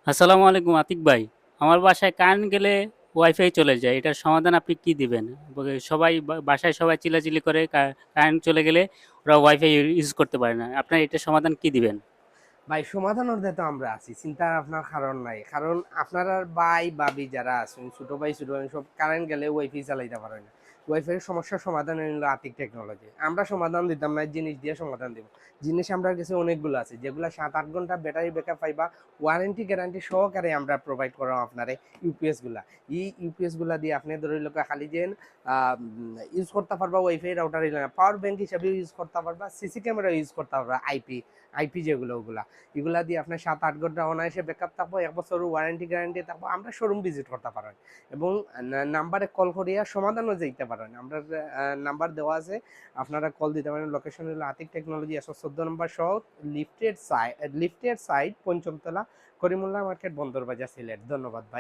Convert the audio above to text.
আসসালামু আলাইকুম আতিক ভাই। আমার বাসায় কারেন্ট গেলে ওয়াইফাই চলে যায়, এটার সমাধান আপনি কি দিবেন? সবাই বাসায় সবাই চিল্লাচিল্লি করে, কারেন্ট চলে গেলে ওরা ওয়াইফাই ইউজ করতে পারে না। আপনার এটার সমাধান কি দিবেন? ভাই সমাধানের তো আমরা আছি, চিন্তা আপনার কারণ নাই। কারণ আপনার আর ভাই ভাবি যারা আছেন, ছোট ভাই সব কারেন্ট গেলে ওয়াইফাই চালাইতে পারে না। ওয়াইফাই সমস্যার সমাধান হলো আতিক টেকনোলজি। আমরা সমাধান দিতাম না, জিনিস দিয়ে সমাধান দিব। জিনিস আমরা কাছে অনেকগুলো আছে, যেগুলো 7-8 ঘন্টা ব্যাটারি ব্যাকআপ পাইবা, ওয়ারেন্টি গ্যারান্টি সহকারে আমরা প্রোভাইড করা আপনারে। ইউপিএস গুলা, এই ইউপিএস গুলা দিয়ে আপনি ধরে লোক খালি যে ইউজ করতে পারবা, ওয়াইফাই রাউটার পাওয়ার ব্যাংক হিসাবে ইউজ করতে পারবা, সিসি ক্যামেরা ইউজ করতে পারবা, আইপি যেগুলো ওগুলা, এগুলা দিয়ে আপনার 7-8 ঘন্টা অনায়াসে ব্যাকআপ থাকবো, 1 বছর ওয়ারেন্টি গ্যারান্টি থাকবো। আমরা শোরুম ভিজিট করতে পারেন এবং নাম্বারে কল করিয়া সমাধানও যেতে পারেন। আমরা নাম্বার দেওয়া আছে, আপনারা কল দিতে পারেন। লোকেশন হলো আতিক টেকনোলজি, 114 নম্বর সহ, লিফটেড সাইড পঞ্চমতলা, করিমুল্লাহ মার্কেট, বন্দরবাজার, সিলেট। ধন্যবাদ ভাই।